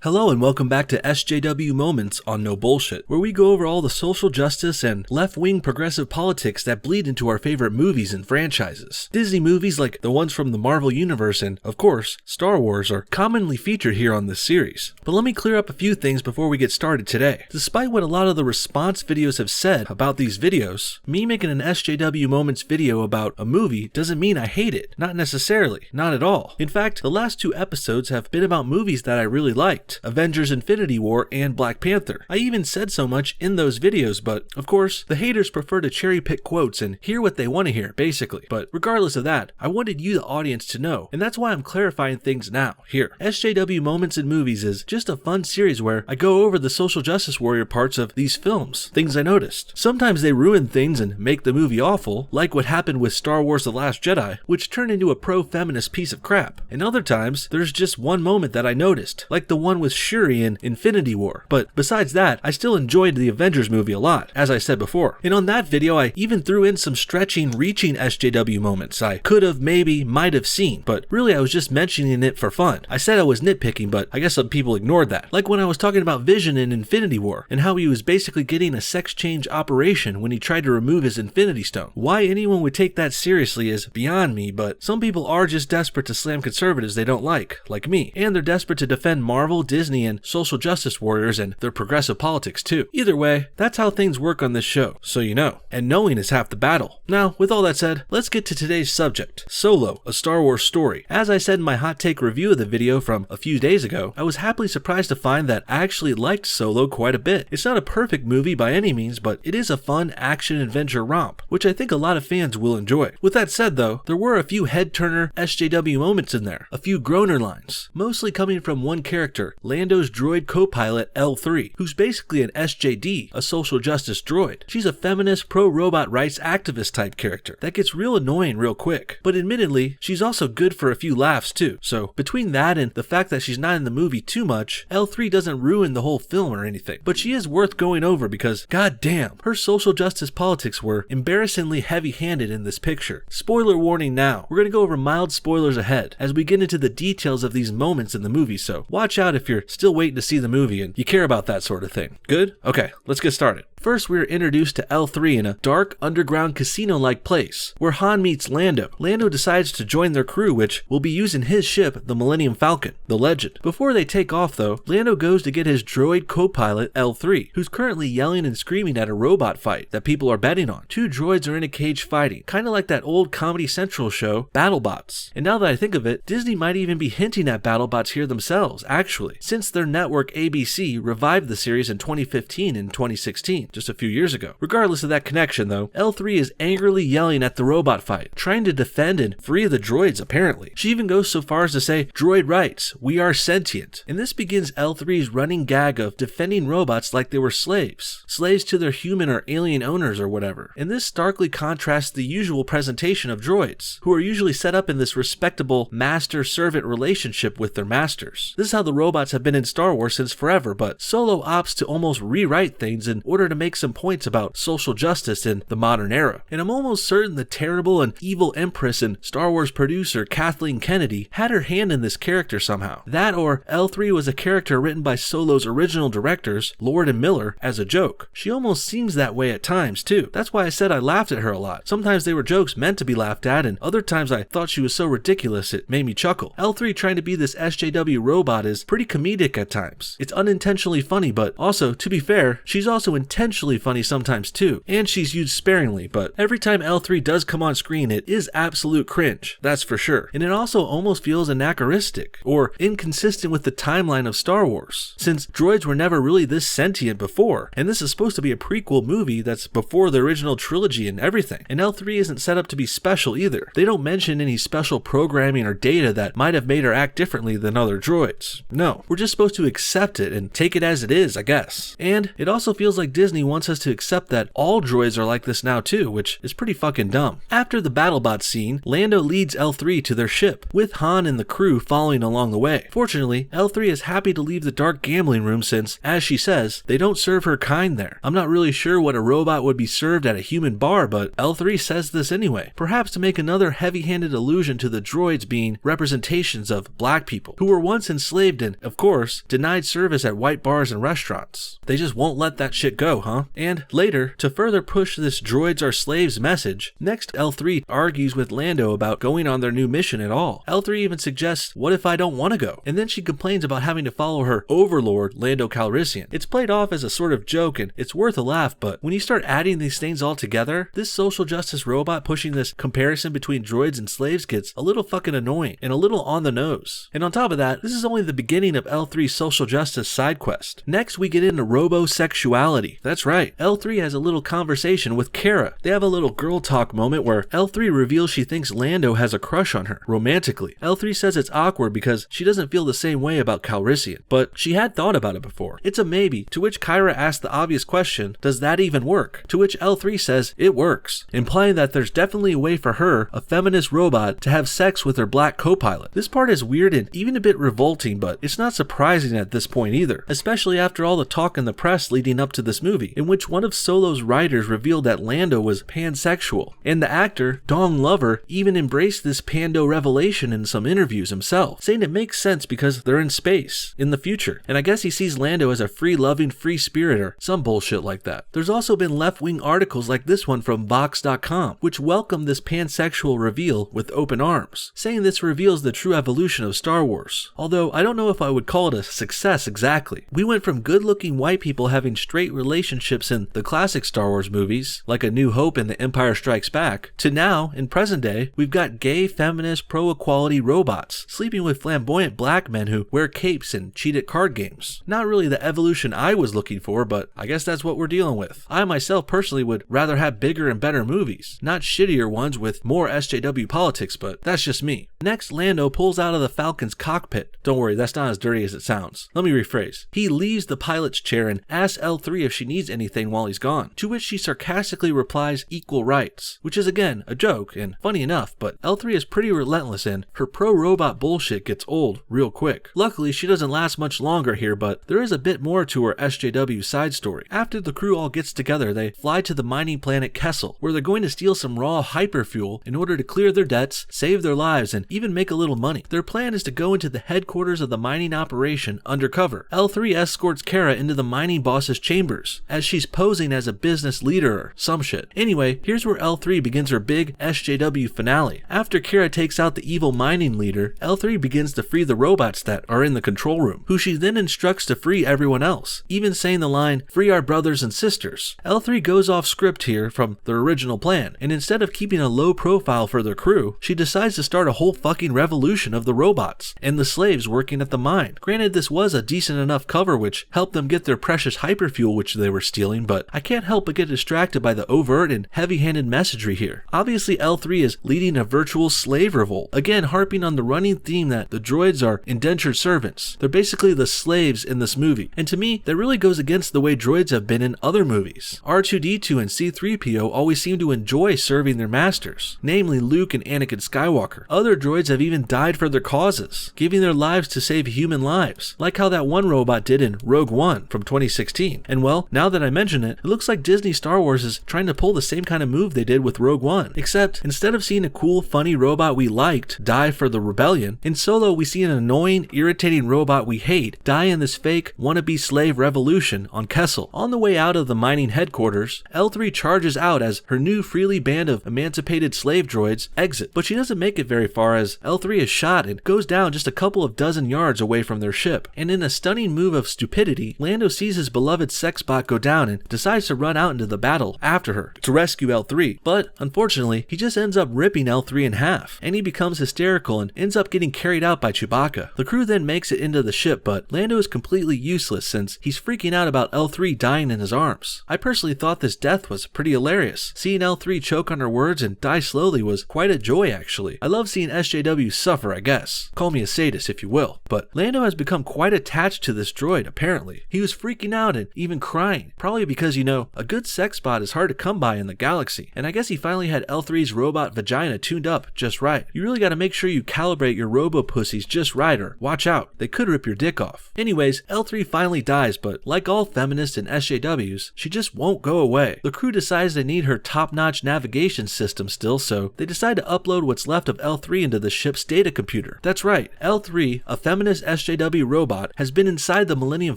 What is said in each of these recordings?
Hello and welcome back to SJW Moments on No Bullshit, where we go over all the social justice and left-wing progressive politics that bleed into our favorite movies and franchises. Disney movies like the ones from the Marvel Universe and, of course, Star Wars are commonly featured here on this series. But let me clear up a few things before we get started today. Despite what a lot of the response videos have said about these videos, me making an SJW Moments video about a movie doesn't mean I hate it. Not necessarily. Not at all. In fact, the last two episodes have been about movies that I really liked. Avengers Infinity War and Black Panther. I even said so much in those videos, but of course, the haters prefer to cherry pick quotes and hear what they want to hear, basically. But regardless of that, I wanted you, the audience, to know, and that's why I'm clarifying things now, here. SJW Moments in Movies is just a fun series where I go over the social justice warrior parts of these films, things I noticed. Sometimes they ruin things and make the movie awful, like what happened with Star Wars The Last Jedi, which turned into a pro-feminist piece of crap. And other times, there's just one moment that I noticed, like the one with Shuri in Infinity War. But besides that, I still enjoyed the Avengers movie a lot, as I said before. And on that video, I even threw in some stretching, reaching SJW moments I could have, maybe, might have seen, but really I was just mentioning it for fun. I said I was nitpicking, but I guess some people ignored that. Like when I was talking about Vision in Infinity War, and how he was basically getting a sex change operation when he tried to remove his Infinity Stone. Why anyone would take that seriously is beyond me, but some people are just desperate to slam conservatives they don't like me. And they're desperate to defend Marvel, Disney, and social justice warriors and their progressive politics too. Either way, that's how things work on this show, so you know. And knowing is half the battle. Now, with all that said, let's get to today's subject, Solo, a Star Wars story. As I said in my hot take review of the video from a few days ago, I was happily surprised to find that I actually liked Solo quite a bit. It's not a perfect movie by any means, but it is a fun action-adventure romp, which I think a lot of fans will enjoy. With that said though, there were a few head-turner SJW moments in there, a few groaner lines, mostly coming from one character, Lando's droid co-pilot L3, who's basically an SJD, a social justice droid. She's a feminist, pro-robot rights activist type character that gets real annoying real quick. But admittedly, she's also good for a few laughs too. So between that and the fact that she's not in the movie too much, L3 doesn't ruin the whole film or anything. But she is worth going over because, goddamn, her social justice politics were embarrassingly heavy-handed in this picture. Spoiler warning now. We're gonna go over mild spoilers ahead as we get into the details of these moments in the movie, so watch out if you're still waiting to see the movie and you care about that sort of thing. Good? Okay, let's get started. First, we are introduced to L3 in a dark, underground casino-like place, where Han meets Lando. Lando decides to join their crew, which will be using his ship, the Millennium Falcon, the Legend. Before they take off, though, Lando goes to get his droid co-pilot, L3, who's currently yelling and screaming at a robot fight that people are betting on. Two droids are in a cage fighting, kinda like that old Comedy Central show, BattleBots. And now that I think of it, Disney might even be hinting at BattleBots here themselves, actually, since their network ABC revived the series in 2015 and 2016. Just a few years ago. Regardless of that connection though, L3 is angrily yelling at the robot fight, trying to defend and free the droids apparently. She even goes so far as to say, "Droid rights, we are sentient." And this begins L3's running gag of defending robots like they were slaves. Slaves to their human or alien owners or whatever. And this starkly contrasts the usual presentation of droids, who are usually set up in this respectable master-servant relationship with their masters. This is how the robots have been in Star Wars since forever, but Solo opts to almost rewrite things in order to make some points about social justice in the modern era. And I'm almost certain the terrible and evil Empress and Star Wars producer Kathleen Kennedy had her hand in this character somehow. That or L3 was a character written by Solo's original directors, Lord and Miller, as a joke. She almost seems that way at times too. That's why I said I laughed at her a lot. Sometimes they were jokes meant to be laughed at, and other times I thought she was so ridiculous it made me chuckle. L3 trying to be this SJW robot is pretty comedic at times. It's unintentionally funny, but also, to be fair, she's also intentionally funny sometimes too, and she's used sparingly, but every time L3 does come on screen, it is absolute cringe, that's for sure. And it also almost feels anachronistic, or inconsistent with the timeline of Star Wars, since droids were never really this sentient before, and this is supposed to be a prequel movie that's before the original trilogy and everything. And L3 isn't set up to be special either. They don't mention any special programming or data that might have made her act differently than other droids. No, we're just supposed to accept it and take it as it is, I guess. And it also feels like Disney Disney wants us to accept that all droids are like this now too, which is pretty fucking dumb. After the BattleBot scene, Lando leads L3 to their ship, with Han and the crew following along the way. Fortunately, L3 is happy to leave the dark gambling room since, as she says, they don't serve her kind there. I'm not really sure what a robot would be served at a human bar, but L3 says this anyway, perhaps to make another heavy-handed allusion to the droids being representations of black people, who were once enslaved and, of course, denied service at white bars and restaurants. They just won't let that shit go, huh? And later, to further push this droids are slaves message, next L3 argues with Lando about going on their new mission at all. L3 even suggests, what if I don't want to go? And then she complains about having to follow her overlord, Lando Calrissian. It's played off as a sort of joke and it's worth a laugh, but when you start adding these things all together, this social justice robot pushing this comparison between droids and slaves gets a little fucking annoying and a little on the nose. And on top of that, this is only the beginning of L3's social justice side quest. Next, we get into robosexuality. That's right, L3 has a little conversation with Cara. They have a little girl talk moment where L3 reveals she thinks Lando has a crush on her, romantically. L3 says it's awkward because she doesn't feel the same way about Calrissian, but she had thought about it before. It's a maybe, to which Kyra asks the obvious question, does that even work? To which L3 says it works, implying that there's definitely a way for her, a feminist robot, to have sex with her black co-pilot. This part is weird and even a bit revolting, but it's not surprising at this point either, especially after all the talk in the press leading up to this movie, in which one of Solo's writers revealed that Lando was pansexual, and the actor, Dong Lover, even embraced this pando revelation in some interviews himself, saying it makes sense because they're in space, in the future, and I guess he sees Lando as a free-loving free spirit or some bullshit like that. There's also been left-wing articles like this one from Vox.com, which welcome this pansexual reveal with open arms, saying this reveals the true evolution of Star Wars. Although I don't know if I would call it a success exactly. We went from good-looking white people having straight relationships in the classic Star Wars movies, like A New Hope and The Empire Strikes Back, to now, in present day, we've got gay, feminist, pro-equality robots sleeping with flamboyant black men who wear capes and cheat at card games. Not really the evolution I was looking for, but I guess that's what we're dealing with. I myself personally would rather have bigger and better movies, not shittier ones with more SJW politics, but that's just me. Next, Lando pulls out of the Falcon's cockpit. Don't worry, that's not as dirty as it sounds. Let me rephrase. He leaves the pilot's chair and asks L3 if she needs anything while he's gone, to which she sarcastically replies, equal rights, which is again a joke and funny enough, but L3 is pretty relentless and her pro-robot bullshit gets old real quick. Luckily, she doesn't last much longer here, but there is a bit more to her SJW side story. After the crew all gets together, they fly to the mining planet Kessel, where they're going to steal some raw hyperfuel in order to clear their debts, save their lives, and even make a little money. Their plan is to go into the headquarters of the mining operation undercover. L3 escorts Cara into the mining boss's chambers, as she's posing as a business leader or some shit. Anyway, here's where L3 begins her big SJW finale. After Cara takes out the evil mining leader, L3 begins to free the robots that are in the control room, who she then instructs to free everyone else, even saying the line, free our brothers and sisters. L3 goes off script here from their original plan, and instead of keeping a low profile for their crew, she decides to start a whole fucking revolution of the robots and the slaves working at the mine. Granted, this was a decent enough cover which helped them get their precious hyperfuel which they were stealing, but I can't help but get distracted by the overt and heavy-handed messagery here. Obviously, L3 is leading a virtual slave revolt, again harping on the running theme that the droids are indentured servants. They're basically the slaves in this movie, and to me, that really goes against the way droids have been in other movies. R2-D2 and C-3PO always seem to enjoy serving their masters, namely Luke and Anakin Skywalker. Other droids have even died for their causes, giving their lives to save human lives, like how that one robot did in Rogue One from 2016. And well, now that I mention it, it looks like Disney Star Wars is trying to pull the same kind of move they did with Rogue One, except instead of seeing a cool, funny robot we liked die for the rebellion, in Solo we see an annoying, irritating robot we hate die in this fake, wannabe slave revolution on Kessel. On the way out of the mining headquarters, L3 charges out as her new freely band of emancipated slave droids exit, but she doesn't make it very far as L3 is shot and goes down just a couple of dozen yards away from their ship. And in a stunning move of stupidity, Lando sees his beloved sex bot go down and decides to run out into the battle after her to rescue L3, but unfortunately, he just ends up ripping L3 in half, and he becomes hysterical and ends up getting carried out by Chewbacca. The crew then makes it into the ship, but Lando is completely useless since he's freaking out about L3 dying in his arms. I personally thought this death was pretty hilarious. Seeing L3 choke on her words and die slowly was quite a joy actually. I love seeing SJW suffer, I guess. Call me a sadist if you will. But Lando has become quite attached to this droid apparently. He was freaking out and even crying dying. Probably because, you know, a good sex bot is hard to come by in the galaxy, and I guess he finally had L3's robot vagina tuned up just right. You really gotta make sure you calibrate your robo-pussies just right, or watch out, they could rip your dick off. Anyways, L3 finally dies, but like all feminists and SJWs, she just won't go away. The crew decides they need her top-notch navigation system still, so they decide to upload what's left of L3 into the ship's data computer. That's right, L3, a feminist SJW robot, has been inside the Millennium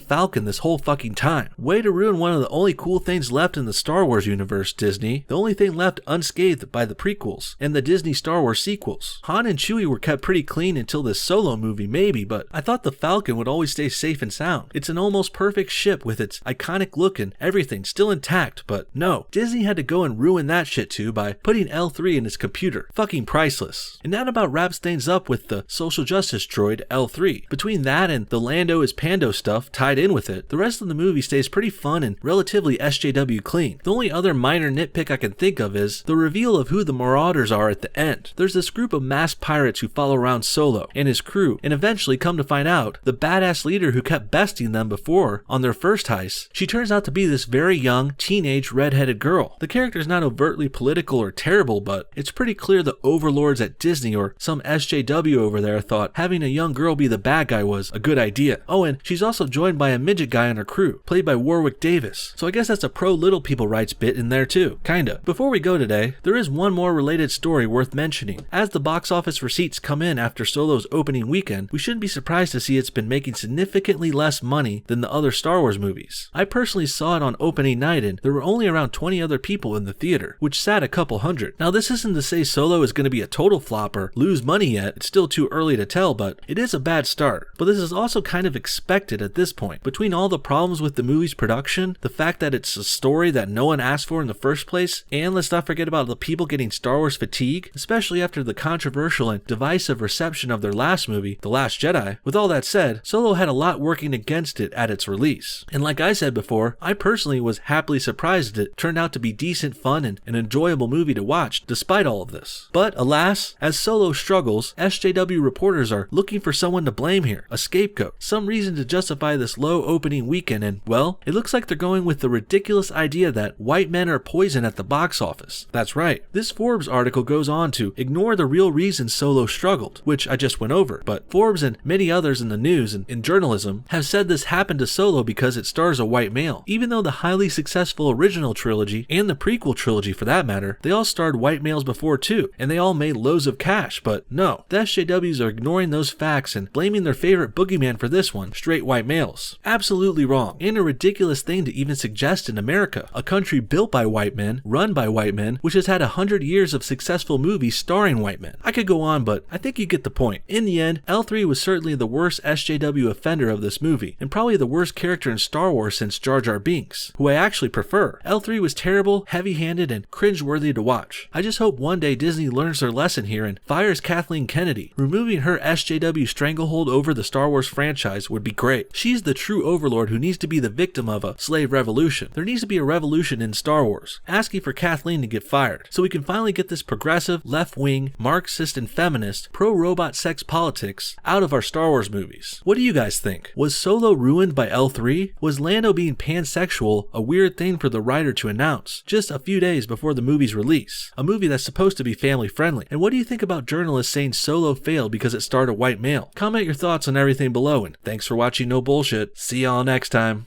Falcon this whole fucking time. Way to ruin one of the only cool things left in the Star Wars universe, Disney. The only thing left unscathed by the prequels and the Disney Star Wars sequels. Han and Chewie were kept pretty clean until this Solo movie maybe, but I thought the Falcon would always stay safe and sound. It's an almost perfect ship with its iconic look and everything still intact, but no, Disney had to go and ruin that shit too by putting L3 in its computer. Fucking priceless. And that about wraps things up with the social justice droid L3. Between that and the Lando is Pando stuff tied in with it, the rest of the movie stays pretty fun and relatively SJW clean. The only other minor nitpick I can think of is the reveal of who the Marauders are at the end. There's this group of masked pirates who follow around Solo and his crew, and eventually come to find out the badass leader who kept besting them before on their first heist, she turns out to be this very young, teenage, red-headed girl. The character's not overtly political or terrible, but it's pretty clear the overlords at Disney or some SJW over there thought having a young girl be the bad guy was a good idea. Oh, and she's also joined by a midget guy on her crew, played by Warwick Davis. So I guess that's a pro-little people rights bit in there too. Kinda. Before we go today, there is one more related story worth mentioning. As the box office receipts come in after Solo's opening weekend, we shouldn't be surprised to see it's been making significantly less money than the other Star Wars movies. I personally saw it on opening night and there were only around 20 other people in the theater, which sat a couple hundred. Now this isn't to say Solo is going to be a total flop or lose money yet, it's still too early to tell, but it is a bad start. But this is also kind of expected at this point. Between all the problems with the movie's production, the fact that it's a story that no one asked for in the first place, and let's not forget about the people getting Star Wars fatigue, especially after the controversial and divisive reception of their last movie, The Last Jedi. With all that said, Solo had a lot working against it at its release. And like I said before, I personally was happily surprised that it turned out to be decent fun and an enjoyable movie to watch despite all of this. But alas, as Solo struggles, SJW reporters are looking for someone to blame here, a scapegoat, some reason to justify this low opening weekend, and well, it looks like they're going with the ridiculous idea that white men are poison at the box office. That's right. This Forbes article goes on to ignore the real reason Solo struggled, which I just went over, but Forbes and many others in the news and in journalism have said this happened to Solo because it stars a white male. Even though the highly successful original trilogy and the prequel trilogy for that matter, they all starred white males before too, and they all made loads of cash, but no, the SJWs are ignoring those facts and blaming their favorite boogeyman for this one, straight white males. Absolutely wrong, and a ridiculous thing to even suggest in America, a country built by white men, run by white men, which has had 100 years of successful movies starring white men. I could go on, but I think you get the point. In the end, L3 was certainly the worst SJW offender of this movie, and probably the worst character in Star Wars since Jar Jar Binks, who I actually prefer. L3 was terrible, heavy-handed, and cringe-worthy to watch. I just hope one day Disney learns their lesson here and fires Kathleen Kennedy. Removing her SJW stranglehold over the Star Wars franchise would be great. She's the true overlord who needs to be the victim of a slave revolution. There needs to be a revolution in Star Wars, asking for Kathleen to get fired, so we can finally get this progressive, left-wing, Marxist, and feminist, pro-robot sex politics out of our Star Wars movies. What do you guys think? Was Solo ruined by L3? Was Lando being pansexual a weird thing for the writer to announce just a few days before the movie's release? A movie that's supposed to be family-friendly. And what do you think about journalists saying Solo failed because it starred a white male? Comment your thoughts on everything below, and thanks for watching No Bullshit. See y'all next time.